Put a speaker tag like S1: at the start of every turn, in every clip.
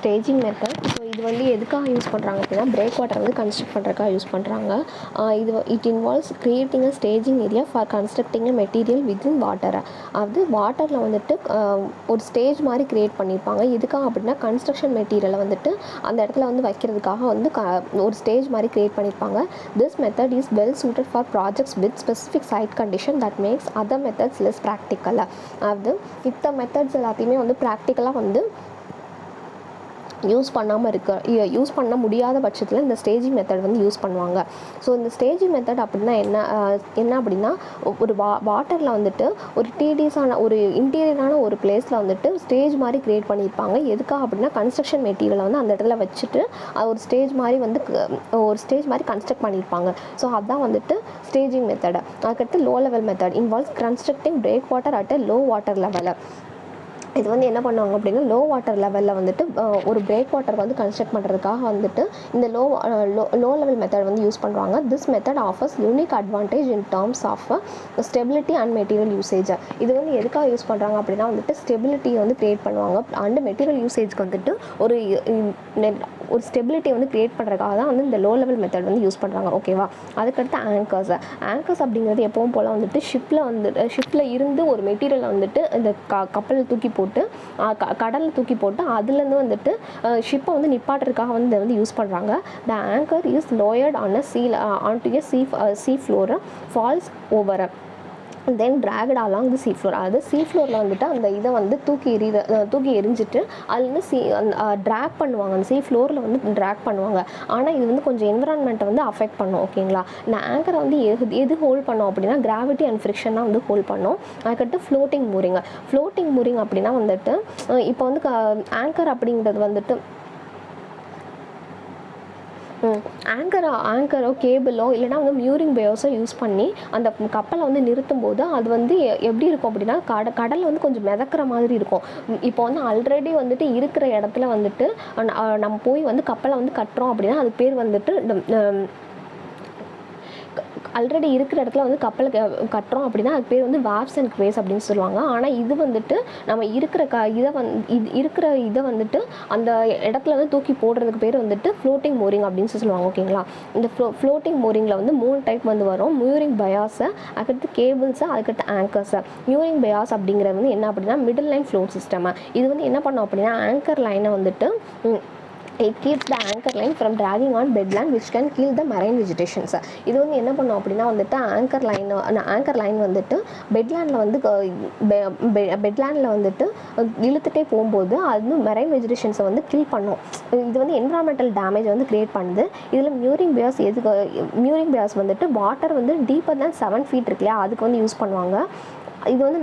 S1: Staging method. So இது வந்து எதுக்காக யூஸ் பண்ணுறாங்க அப்படின்னா பிரேக் வாட்டர் வந்து கன்ஸ்ட்ரக்ட் பண்ணுறதுக்காக யூஸ் பண்ணுறாங்க. It involves creating a staging area for constructing a material within வாட்டரை. அது வாட்டரில் வந்துட்டு ஒரு ஸ்டேஜ் மாதிரி க்ரியேட் பண்ணியிருப்பாங்க. எதுக்காக அப்படின்னா கன்ஸ்ட்ரக்ஷன் மெட்டீரியலை வந்துட்டு அந்த இடத்துல வந்து வைக்கிறதுக்காக வந்து ஒரு ஸ்டேஜ் மாதிரி க்ரியேட் பண்ணியிருப்பாங்க. This method is well suited for projects with specific site condition that makes other methods less ப்ராக்டிக்கலாக. அதாவது இந்த மெத்தட்ஸ் எல்லாத்தையுமே வந்து ப்ராக்டிக்கலாக வந்து யூஸ் பண்ண முடியாத பட்சத்தில் இந்த ஸ்டேஜிங் மெத்தட் வந்து யூஸ் பண்ணுவாங்க. ஸோ இந்த ஸ்டேஜிங் மெத்தட் அப்படின்னா என்ன அப்படின்னா ஒரு வாட்டரில் வந்துட்டு ஒரு டிடிஸான ஒரு இன்டீரியரான ஒரு பிளேஸில் வந்துட்டு ஸ்டேஜ் மாதிரி க்ரியேட் பண்ணியிருப்பாங்க. எதுக்காக அப்படின்னா கன்ஸ்ட்ரக்ஷன் மெட்டீரியலை வந்து அந்த இடத்துல வச்சுட்டு ஒரு ஸ்டேஜ் மாதிரி கன்ஸ்ட்ரக்ட் பண்ணியிருப்பாங்க. ஸோ அதுதான் வந்துட்டு ஸ்டேஜிங் மெத்தட். அதுக்கடுத்து low level method involves constructing break water at low water லெவலில். இது வந்து என்ன பண்ணுவாங்க அப்படின்னா லோ வாட்டர் லெவலில் வந்துட்டு ஒரு பிரேக் வாட்டர் வந்து கன்ஸ்ட்ரக்ட் பண்ணுறதுக்காக வந்துட்டு இந்த லோ லெவல் மெத்தட் வந்து யூஸ் பண்ணுவாங்க. This method offers unique advantage in terms of stability and material usage. இது வந்து எதுக்காக யூஸ் பண்ணுறாங்க அப்படின்னா வந்துட்டு ஸ்டெபிலிட்டியை வந்து க்ரியேட் பண்ணுவாங்க. அண்ட் மெட்டீரியல் யூசேஜ்க்கு வந்துட்டு ஒரு ஸ்டெபிலிட்டியை வந்து க்ரியேட் பண்ணுறதுக்காக தான் வந்து இந்த லோ லெவல் மெத்தட் வந்து யூஸ் பண்ணுறாங்க. ஓகேவா? அதுக்கடுத்து ஆங்கர்ஸ் அப்படிங்கிறது எப்பவும் போல் வந்துட்டு ஷிப்பில் இருந்து ஒரு மெட்டீரியலை வந்துட்டு இந்த கப்பலில் தூக்கி போட்டு கடலில் தூக்கி போட்டு அதுலேருந்து வந்துட்டு ஷிப்பை வந்து நிப்பாட்டுறதுக்காக வந்து இதை வந்து யூஸ் பண்ணுறாங்க. The anchor is lowered on to a sea floor falls over then tracked along the sea floor. அதாவது sea floorல வந்துட்டு அந்த இதை வந்து தூக்கி எரிஞ்சிட்டு அதுலேருந்து ட்ராக் பண்ணுவாங்க. அந்த sea floorல வந்து ட்ராக் பண்ணுவாங்க. ஆனால் இது வந்து கொஞ்சம் என்விரான்மெண்ட்டை வந்து அஃபெக்ட் பண்ணும். ஓகேங்களா? இந்த ஆங்கரை வந்து எது ஹோல்ட் பண்ணோம் அப்படின்னா கிராவிட்டி அண்ட் ஃப்ரிக்ஷன் தான் வந்து ஹோல்ட் பண்ணோம். அதுக்கடுத்து ஃப்ளோட்டிங் மூரிங் அப்படின்னா வந்துட்டு இப்போ வந்து ஆங்கர் அப்படிங்கிறது வந்துட்டு ஆங்கரோ கேபிளோ இல்லைனா வந்து மியூரிங் பேஸோ யூஸ் பண்ணி அந்த கப்பலை வந்து நிறுத்தும் போது அது வந்து எப்படி இருக்கும் அப்படின்னா கடல் வந்து கொஞ்சம் மிதக்கிற மாதிரி இருக்கும். இப்போ வந்து ஆல்ரெடி வந்துட்டு இருக்கிற இடத்துல வந்துட்டு நம்ம போய் வந்து கப்பலை வந்து கட்டுறோம் அப்படின்னா அது பேர் வந்துட்டு ஆல்ரெடி இருக்கிற இடத்துல வந்து கப்பலை கட்டுறோம் அப்படின்னா அது பேர் வந்து வார்ப்ஸ் அண்ட் குவேஸ் அப்படின்னு சொல்லுவாங்க. ஆனால் இது வந்துட்டு நம்ம இருக்கிற இதை வந்துட்டு அந்த இடத்துல வந்து தூக்கி போடுறதுக்கு பேர் வந்துட்டு ஃப்ளோட்டிங் மோரிங் அப்படின்னு சொல்லுவாங்க. ஓகேங்களா? இந்த ஃப்ளோட்டிங் மோரிங்கில் வந்து 3 டைப் வந்து வரும். மியூரிங் பயாஸு, அதுக்கடுத்து கேபிள்ஸு, அதுக்கடுத்து ஆங்கர்ஸு. மியூரிங் பயாஸ் அப்படிங்கிறது வந்து என்ன அப்படின்னா மிடில் லைன் ஃப்ளோட் சிஸ்டம். இது வந்து என்ன பண்ணோம் அப்படின்னா ஆங்கர் லைனை வந்துட்டு it keeps the anchor line from dragging on bedland which can kill the marine vegetations. இது வந்து என்ன பண்ணும் அப்படின்னா வந்துட்டு ஆங்கர் லைன் வந்துட்டு பெட்லேண்டில் வந்துட்டு இழுத்துட்டே போகும்போது அது மெரைன் வெஜிடேஷன்ஸை வந்து கில் பண்ணும். இது வந்து என்விரான்மெண்டல் டேமேஜ் வந்து கிரியேட் பண்ணுது. இதில் மியூரிங் பேஸ் வந்துட்டு வாட்டர் வந்து டீப்பர் தேன் 7 feet இருக்கு இல்லையா, அதுக்கு வந்து யூஸ் பண்ணுவாங்க. இது வந்து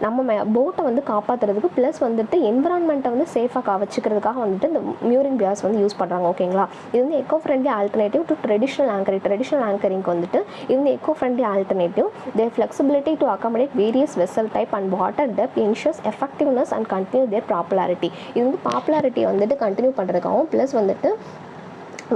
S1: நம்ம போட்டை வந்து காப்பாற்றுறதுக்கு ப்ளஸ் வந்துட்டு என்விரான்மெண்ட்டை வந்து சேஃபாக வச்சுக்கிறதுக்காக வந்துட்டு இந்த மியூரிங் பியாஸ் வந்து யூஸ் பண்ணுறாங்க. ஓகேங்களா? இது வந்து eco friendly alternative to traditional ஆங்கரிங்க்கு வந்துட்டு இது வந்து eco friendly alternative. Their flexibility to accommodate various vessel type and water depth ensures effectiveness and continue their popularity. இது வந்து பாப்புலாரிட்டியை வந்துட்டு கண்டினியூ பண்ணுறதுக்காகவும் ப்ளஸ் வந்துட்டு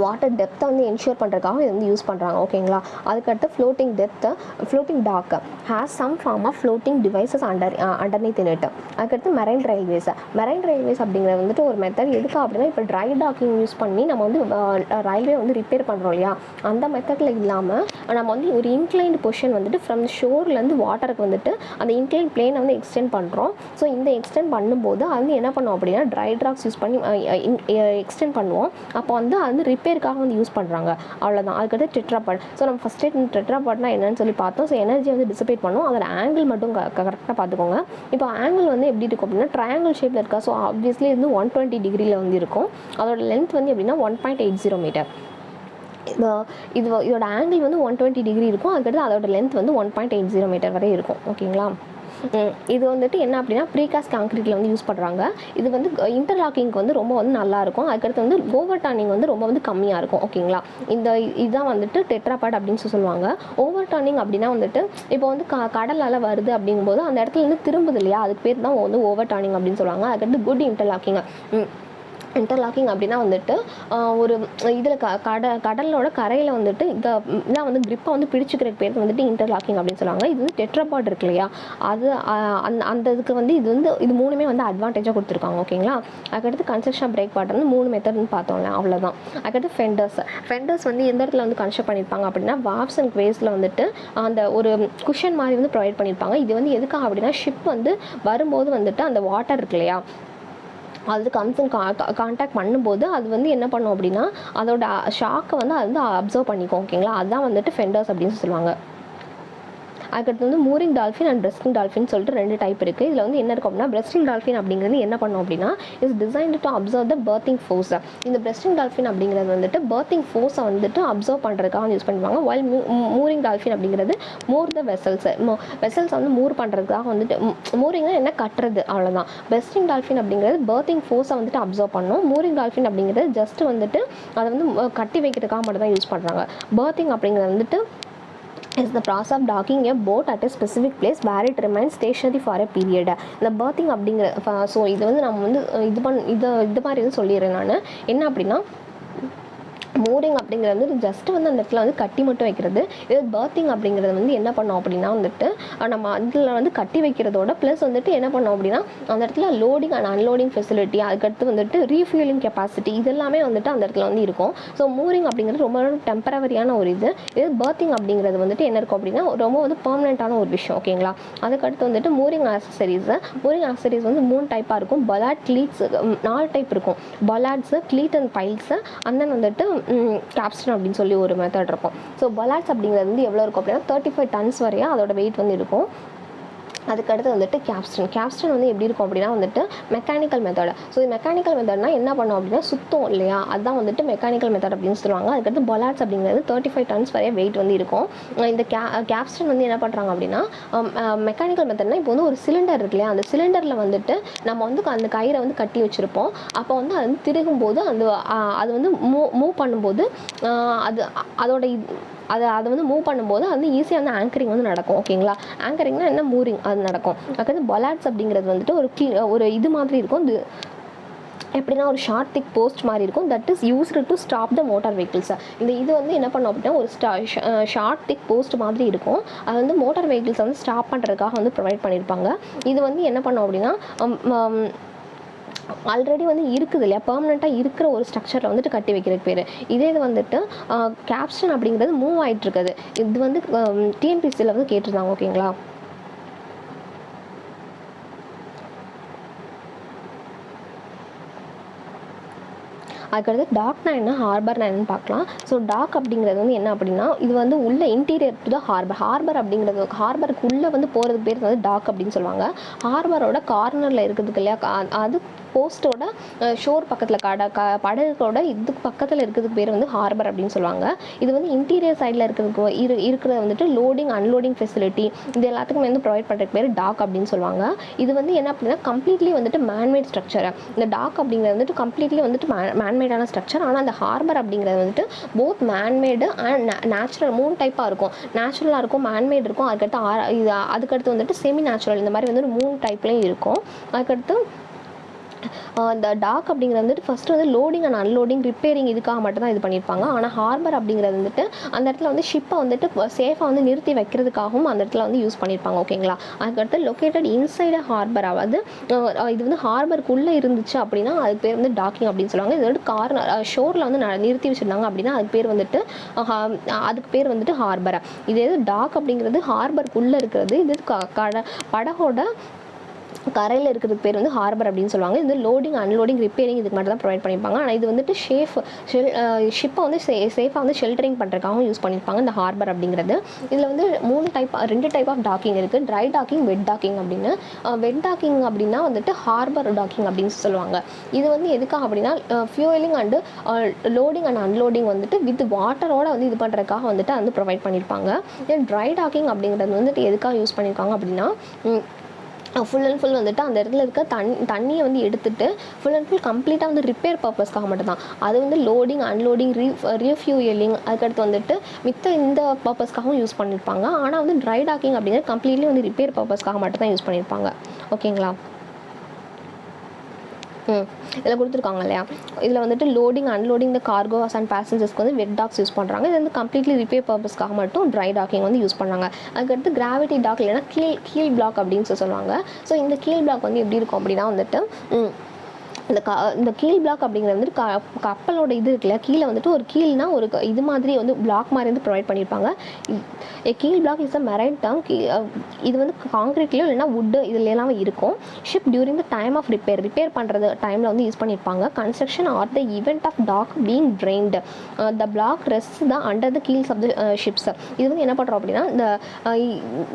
S1: வாட்டர் டெப்த்தை வந்து என்ஷூர் பண்ணுறதுக்காக இது வந்து யூஸ் பண்ணுறாங்க. ஓகேங்களா? அதுக்கடுத்து floating dock has some form of floating devices underneath in it. அதுக்கடுத்து மெரைன் ரயில்வேஸ் அப்படிங்கிறது வந்துட்டு ஒரு மெத்தட். எதுக்காக அப்படின்னா இப்போ ட்ரை டாக்கிங் யூஸ் பண்ணி நம்ம வந்து ரயில்வே வந்து ரிப்பேர் பண்ணுறோம் இல்லையா, அந்த மெத்தடில் இல்லாமல் நம்ம வந்து ஒரு இன்க்ளைன்டு பொசிஷன் வந்துட்டு ஃப்ரம் ஷோர்லேருந்து வாட்டருக்கு வந்துட்டு அந்த இன்க்ளைன் பிளேனை வந்து எக்ஸ்டெண்ட் பண்ணுறோம். ஸோ இந்த எக்ஸ்டெண்ட் பண்ணும்போது அது வந்து என்ன பண்ணுவோம் அப்படின்னா ட்ரை டாக்ஸ் யூஸ் பண்ணி எக்ஸ்டெண்ட் பண்ணுவோம். அப்போ வந்து அது வந்து ரிப்பேருக்காக வந்து யூஸ் பண்ணுறாங்க. அவ்வளோதான். அதுக்கடுத்து டெட்ராபாட். ஸோ நம்ம ஃபஸ்ட்டே டெட்ராபாட்னா என்னன்னு சொல்லி பார்த்தோம். ஸோ எனர்ஜி வந்து டிசிபேட் பண்ணும். அதோட ஆங்கிள் மட்டும் கரெக்டாக பார்த்துக்கோங்க. இப்போ ஆங்கிள் வந்து எப்படி இருக்கும் அப்படின்னா ட்ரையாங்கிள் ஷேப்பில் இருக்கா. ஸோ ஆப்வியஸ்லி வந்து 120 டிகிரியில் வந்து இருக்கும். அதோட லென்த் வந்து எப்படின்னா 1.80 மீட்டர். இதோட ஆங்கிள் வந்து 120 டிகிரி இருக்கும். அதுக்கடுத்து அதோட லென்த் வந்து 1.80 மீட்டர் வரை இருக்கும். ஓகேங்களா? இது வந்துட்டு என்ன அப்படின்னா ப்ரீகாஸ்ட் கான்க்ரீட்டில் வந்து யூஸ் பண்ணுறாங்க. இது வந்து இன்டர்லாக்கிங்க்கு வந்து ரொம்ப வந்து நல்லாயிருக்கும். அதுக்கடுத்து வந்து ஓவர் டர்னிங் வந்து ரொம்ப வந்து கம்மியாக இருக்கும். ஓகேங்களா? இதுதான் வந்துட்டு டெட்ராபாட் அப்படின்னு சொல்லுவாங்க. ஓவர் டர்னிங் அப்படின்னா வந்துட்டு இப்போ வந்து கடலால் வருது அப்படிங்கும்போது அந்த இடத்துல வந்து திரும்புது இல்லையா, அதுக்கு பேர் தான் வந்து ஓவர் டர்னிங் அப்படின்னு சொல்லுவாங்க. அதுக்கடுத்து குட் இன்டர்லாக்கிங் இன்டர்லாக்கிங் அப்படின்னா வந்துட்டு ஒரு இதில் கடலோட கரையில் வந்துட்டு இதான் வந்து கிரிப்பை வந்து பிடிச்சிக்கிறதுக்கு பேர் வந்துட்டு இன்டர்லாக்கிங் அப்படின்னு சொல்லுவாங்க. இது வந்து டெட்ராபாட் இருக்கு இல்லையா, அது அந்த இதுக்கு வந்து இது மூணுமே வந்து அட்வான்டேஜாக கொடுத்துருக்காங்க. ஓகேங்களா. அதுக்கடுத்து கன்ஸ்ட்ரக்ஷன் ஆஃப் பிரேக் வாட்டர் வந்து 3 மெத்தட்னு பார்த்தோம்ல, அவ்வளோதான். அதுக்கடுத்து ஃபெண்டர்ஸ் வந்து எந்த இடத்துல வந்து கன்ஸ்ட்ரக்ட் பண்ணியிருப்பாங்க அப்படின்னா வார்ப்ஸ் அண்ட் குவேஸில் வந்துட்டு அந்த ஒரு குஷன் மாதிரி வந்து ப்ரொவைட் பண்ணியிருப்பாங்க. இது வந்து எதுக்காக அப்படின்னா ஷிப் வந்து வரும்போது வந்துட்டு அந்த வாட்டர் இருக்கு இல்லையா, அது கம்ஸ் இன் கான்டாக்ட் பண்ணும்போது அது வந்து என்ன பண்ணும் அப்படின்னா அதோட ஷாக்கை வந்து அது வந்து அப்சர்வ் பண்ணிக்கும். ஓகேங்களா. அதுதான் வந்துட்டு ஃபெண்டர்ஸ் அப்படின்னு சொல்லுவாங்க. அதுக்கடுத்து வந்து மூரிங் டால்ஃபின் அண்ட் பிரெஸ்டிங் டால்ஃபின் சொல்லிட்டு 2 டைப் இருக்குது. இதில் வந்து என்ன இருக்கும் அப்படின்னா பிரெஸ்டிங் டால்ஃபின் அப்படிங்கிறது என்ன பண்ணும் அப்படின்னா is designed to observe the birthing force. இந்த பிரெஸ்டிங் டால்ஃபின் அப்படிங்கிறது வந்துட்டு பர்த்திங் ஃபோர்ஸை வந்துட்டு அப்சர்வ் பண்ணுறதுக்காக யூஸ் பண்ணுவாங்க. வைல் மூரிங் டால்ஃபின் அப்படிங்கிறது மூர் த வெசல்ஸ் வந்து மூர் பண்ணுறதுக்காக வந்துட்டு மூரிங்னா என்ன கட்டுறது, அவ்வளோதான். பிரெஸ்டிங் டால்ஃபின் அப்படிங்கிறது பர்த்திங் ஃபோர்ஸை வந்துட்டு அப்சர்வ் பண்ணணும். மூரிங் டால்ஃபின் அப்படிங்கிறது ஜஸ்ட் வந்துட்டு அதை வந்து கட்டி வைக்கிறதுக்காக மட்டும் தான் யூஸ் பண்ணுறாங்க. பர்த்திங் அப்படிங்கிறது வந்துட்டு is the process of docking a boat at a specific place where it remains stationary for a period. இந்த berthing அப்படிங்கிற ஸோ இது வந்து நம்ம வந்து இது மாதிரி வந்து சொல்லிடுறேன் நான். என்ன அப்படின்னா மூரிங் அப்படிங்கிறது வந்து ஜஸ்ட் வந்து அந்த இடத்துல வந்து கட்டி மட்டும் வைக்கிறது. இது பர்த்திங் அப்படிங்கிறது வந்து என்ன பண்ணோம் அப்படின்னா வந்துட்டு நம்ம அதில் வந்து கட்டி வைக்கிறதோட ப்ளஸ் வந்துட்டு என்ன பண்ணோம் அப்படின்னா அந்த இடத்துல லோடிங் அண்ட் அன்லோடிங் ஃபெசிலிட்டி, அதுக்கடுத்து வந்துட்டு ரீஃபியூலிங் கெப்பாசிட்டி, இதெல்லாமே வந்துட்டு அந்த இடத்துல வந்து இருக்கும். ஸோ மூரிங் அப்படிங்கிறது ரொம்ப டெம்பரவரியான ஒரு இது பர்த்திங் அப்படிங்கிறது வந்துட்டு என்ன இருக்கும் அப்படின்னா ரொம்ப வந்து பெர்மனெண்ட்டான ஒரு விஷயம். ஓகேங்களா. அதுக்கடுத்து வந்துட்டு மூரிங் ஆக்சசரிஸ் வந்து 3 டைப்பாக இருக்கும். பலாட், கிளீட்ஸ், 4 டைப் இருக்கும். பலாட்ஸு, கிளீட் அண்ட் பைல்ஸு, அந்த வந்துட்டு கேப்ஸ்டன் அப்படின்னு சொல்லி ஒரு மெத்தட் இருக்கும். ஸோ பலாட்ஸ் அப்படிங்கிறது வந்து எவ்வளோ இருக்கும் அப்படின்னா 35 டன்ஸ் வரையும் அதோட வெயிட் வந்து இருக்கும். அதுக்கடுத்து வந்துட்டு கேப்ஸ்டன் வந்து எப்படி இருக்கும் அப்படின்னா வந்துட்டு மெக்கானிக்கல் மெத்தட். ஸோ மெக்கானிக்கல் மெத்தட்னா என்ன பண்ணும் அப்படின்னா சுத்தம் இல்லையா, அதுதான் வந்துட்டு மெக்கானிக்கல் மெத்தட் அப்படின்னு சொல்லுவாங்க. அதுக்கடுத்து பலாட்ஸ் அப்படிங்கிறது 35 டன்ஸ் வரைய வெயிட் வந்து இருக்கும். இந்த கேப்ஸ்டன் வந்து என்ன பண்ணுறாங்க அப்படின்னா மெக்கானிக்கல் மெத்தட்னா இப்போ வந்து ஒரு சிலிண்டர் இருக்கு இல்லையா, அந்த சிலிண்டரில் வந்துட்டு நம்ம வந்து அந்த கயிறை வந்து கட்டி வச்சுருப்போம். அப்போ வந்து அது வந்து திருகும்போது அது வந்து மூவ் பண்ணும்போது அதை வந்து மூவ் பண்ணும்போது அது வந்து ஈஸியாக வந்து ஆங்கரிங் வந்து நடக்கும். ஓகேங்களா. ஆங்கரிங்னா என்ன, மூரிங் அது நடக்கும். அதுக்கு பலாட்ஸ் அப்படிங்கிறது வந்துட்டு ஒரு இது மாதிரி இருக்கும். இது எப்படின்னா ஒரு ஷார்ட் திக் போஸ்ட் மாதிரி இருக்கும். That is used to stop the motor vehicles. இது வந்து என்ன பண்ணும் அப்படின்னா ஒரு ஷார்ட் திக் போஸ்ட் மாதிரி இருக்கும். அது வந்து மோட்டார் வெஹிக்கிள்ஸை வந்து ஸ்டாப் பண்ணுறதுக்காக வந்து ப்ரொவைட் பண்ணியிருப்பாங்க. இது வந்து என்ன பண்ணும் அப்படின்னா ஆல்ரெடி வந்து இருக்குது இல்லையா, பெர்மனெண்ட்டாக இருக்கிற ஒரு ஸ்ட்ரக்சரில் வந்துட்டு கட்டி வைக்கிறதுக்கு பேர். இதே இது வந்துட்டு கேப்ஸ்டன் அப்படிங்கிறது மூவ் ஆகிட்டு இருக்குது. இது வந்து டிஎன்பிசியில் வந்து கேட்டிருந்தாங்க. ஓகேங்களா. அதுக்கடுத்து டாக்னா என்ன, ஹார்பர்னா என்னன்னு பார்க்கலாம். ஸோ டாக் அப்படிங்கிறது வந்து என்ன அப்படின்னா இது வந்து உள்ள இன்டீரியர் டு த ஹார்பர் அப்படிங்கிறது ஹார்பருக்கு உள்ளே வந்து போகிறதுக்கு பேர் வந்து டாக் அப்படின்னு சொல்லுவாங்க. ஹார்பரோட கார்னரில் இருக்கிறதுக்கு இல்லையா, அது போஸ்ட்டோட ஷோர் பக்கத்தில் படகுகளோட இதுக்கு பக்கத்தில் இருக்கிறதுக்கு பேர் வந்து ஹார்பர் அப்படின்னு சொல்லுவாங்க. இது வந்து இன்டீரியர் சைடில் இருக்கிறத வந்துட்டு லோடிங் அன்லோடிங் ஃபெசிலிட்டி இது எல்லாத்துக்குமே வந்து ப்ரொவைட் பண்ணுறதுக்கு பேர் டாக் அப்படின்னு சொல்லுவாங்க. இது வந்து என்ன அப்படின்னா கம்ப்ளீட்லி வந்துட்டு மேன்மேட் ஸ்ட்ரக்சர். இந்த டாக் அப்படிங்கிறது வந்துட்டு கம்ப்ளீட்லி வந்துட்டு மேன்மேடான ஸ்ட்ரக்சர். ஆனால் அந்த ஹார்பர் அப்படிங்கிறது வந்துட்டு போத் மேன்மேடு அண்ட் நேச்சுரல் 3 டைப்பாக இருக்கும். நேச்சுரலாக இருக்கும், மேன்மேட் இருக்கும், அதுக்கடுத்து வந்துட்டு செமி நேச்சுரல், இந்த மாதிரி வந்து 3 டைப்லேயும் இருக்கும். அதுக்கடுத்து இந்த டாக் அப்படிங்கிறது வந்துட்டு ஃபஸ்ட்டு வந்து லோடிங் அண்ட் அன்லோடிங் ரிப்பேரிங் இதுக்காக மட்டும் தான் இது பண்ணியிருப்பாங்க. ஆனால் ஹார்பர் அப்படிங்கிறது வந்துட்டு அந்த இடத்துல வந்து ஷிப்பை வந்துட்டு சேஃபாக வந்து நிறுத்தி வைக்கிறதுக்காகவும் அந்த இடத்துல வந்து யூஸ் பண்ணியிருப்பாங்க. ஓகேங்களா. அதுக்கடுத்து லொக்கேட்டட் இன்சைட் ஹார்பர், அதாவது இது வந்து ஹார்பருக்குள்ளே இருந்துச்சு அப்படின்னா அதுக்கு பேர் வந்து டாக்கிங் அப்படின்னு சொல்லுவாங்க. இது வந்து ஷோரில் வந்து நிறுத்தி வச்சுருந்தாங்க அப்படின்னா அதுக்கு பேர் வந்துட்டு ஹார்பர். இது டாக் அப்படிங்கிறது ஹார்பருக்குள்ளே இருக்கிறது. இது படகோட கரையில் இருக்கிறதுக்கு பேர் வந்து ஹார்பர் அப்படின்னு சொல்லுவாங்க. இது லோடிங் அன்லோடிங் ரிப்பேரிங் இதுக்கு மட்டும் தான் ப்ரொவைட் பண்ணியிருப்பாங்க. ஆனால் இது வந்துட்டு ஷிப்பை வந்து சேஃபாக வந்து ஷெல்டரிங் பண்ணுறதுக்காகவும் யூஸ் பண்ணியிருப்பாங்க இந்த ஹார்பர் அப்படிங்கிறது. இதில் வந்து 2 டைப் ஆஃப் டாக்கிங் இருக்குது. ட்ரை டாக்கிங், வெட் டாக்கிங் அப்படின்னு. வெட் டாக்கிங் அப்படின்னா வந்துட்டு ஹார்பர் டாக்கிங் அப்படின்னு சொல்லுவாங்க. இது வந்து எதுக்காக அப்படின்னா ஃபியூயலிங் அண்டு லோடிங் அண்ட் அன்லோடிங் வந்துட்டு வித் வாட்டரோட வந்து இது பண்ணுறதுக்காக வந்துட்டு வந்து ப்ரொவைட் பண்ணியிருப்பாங்க. ட்ரை டாக்கிங் அப்படிங்கிறது வந்துட்டு எதுக்காக யூஸ் பண்ணியிருக்காங்க அப்படின்னா ஃபுல் அண்ட் ஃபுல் வந்துட்டு அந்த இடத்துல இருக்க தண்ணியை வந்து எடுத்துகிட்டு ஃபுல் அண்ட் ஃபுல் கம்ப்ளீட்டாக வந்து ரிப்பேர் பர்பஸ்க்காக மட்டும்தான். அது வந்து லோடிங் அன்லோடிங் ரீஃபியூயலிங் அதுக்கடுத்து வந்துட்டு இந்த பர்பஸ்க்காகவும் யூஸ் பண்ணியிருப்பாங்க. ஆனால் வந்து ட்ரை டாக்கிங் அப்படிங்கிறது கம்ப்ளீட்லி வந்து ரிப்பேர் பர்பஸ்க்காக மட்டும் தான் யூஸ் பண்ணியிருப்பாங்க. ஓகேங்களா. இதில் கொடுத்துருக்காங்க இல்லையா, இதில் வந்துட்டு loading unloading the cargos and பேசஞ்சர்ஸ்க்கு வந்து வெட் டாக்ஸ் யூஸ் பண்ணுறாங்க. இது வந்து கம்ப்ளீட்லி ரிப்பேர் பர்பஸ்க்காக மட்டும் ட்ரை டாக்கிங் வந்து யூஸ் பண்ணாங்க. அதுக்கடுத்து கிராவிட்டி டாக் இல்லைன்னா கீல் பிளாக் அப்படின்னு சொல்லுவாங்க. ஸோ இந்த கீல் பிளாக் வந்து எப்படி இருக்கும் அப்படின்னா வந்துட்டு இந்த கீல் பிளாக் அப்படிங்கிறது வந்துட்டு கப்பலோட இது இருக்குல்ல, கீழே வந்துட்டு ஒரு கீழ்னா ஒரு இது மாதிரி வந்து பிளாக் மாதிரி வந்து ப்ரொவைட் பண்ணியிருப்பாங்க. Keel block is a marine term. இது வந்து காங்கிரீட்லேயோ இல்லைனா வுட்டு இதுலாம் இருக்கும். Ship during the time of repair பண்ணுறது டைமில் வந்து யூஸ் பண்ணியிருப்பாங்க. Construction or the event of dock being drained the block rest the under the keels of the ships. இது வந்து என்ன பண்ணுறோம் அப்படின்னா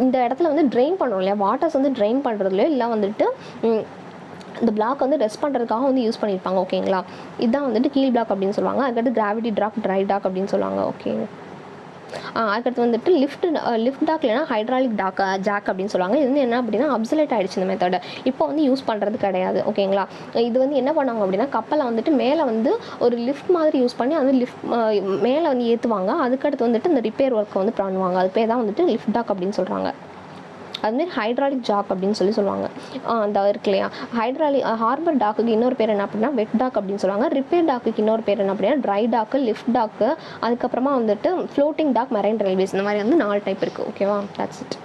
S1: இந்த இடத்துல வந்து ட்ரெயின் பண்ணுறோம் இல்லையா, வாட்டர்ஸ் வந்து ட்ரெயின் பண்ணுறதுலையோ இல்லை வந்துட்டு இந்த பிளாக் வந்து ரெஸ்ட் பண்ணுறதுக்காக வந்து யூஸ் பண்ணியிருப்பாங்க. ஓகேங்களா, இதுதான் வந்துட்டு கீல் பிளாக் அப்படின்னு சொல்லுவாங்க. அதுக்கடுத்து கிராவிட்டி டாக், ட்ரை டாக் அப்படின்னு சொல்லுவாங்க. ஓகே, அதுக்கடுத்து வந்துட்டு லிஃப்ட் டாக் இல்லைனா ஹைட்ராலிக் ஜாக் அப்படின்னு சொல்லுவாங்க. இது வந்து என்ன அப்படின்னா அப்சலேட் ஆகிடுச்சு இந்த மெத்தட், இப்போ வந்து யூஸ் பண்ணுறது கிடையாது. ஓகேங்களா, இது வந்து என்ன பண்ணாங்க அப்படின்னா கப்பலை வந்துட்டு மேலே வந்து ஒரு லிஃப்ட் மாதிரி யூஸ் பண்ணி அந்த லிஃப்ட் மேலே வந்து ஏற்றுவாங்க. அதுக்கடுத்து வந்துட்டு இந்த ரிப்பேர் ஒர்க்கை வந்து பண்ணுவாங்க. அது பேர் தான் வந்துட்டு லிஃப்ட் டாக் அப்படின்னு சொல்கிறாங்க. அதுமாரி ஹைட்ராலிக் ஜாக் அப்படின்னு சொல்லுவாங்க. அந்த இருக்கு இல்லையா, ஹார்பர் டாக்குக்கு இன்னொரு பேர் என்ன அப்படின்னா வெட் டாக் அப்படின்னு சொல்லுவாங்க. ரிப்பேர் டாக்குக்கு இன்னொரு பேர் என்ன அப்படின்னா ட்ரை டாக்கு, லிஃப்ட் டாக்கு, அதுக்கப்புறமா வந்துட்டு ஃப்ளோட்டிங் டாக், மெரைன் ரயில்வேஸ். இந்த மாதிரி வந்து 4 டைப் இருக்குது. ஓகேவா, தட்ஸ் இட்.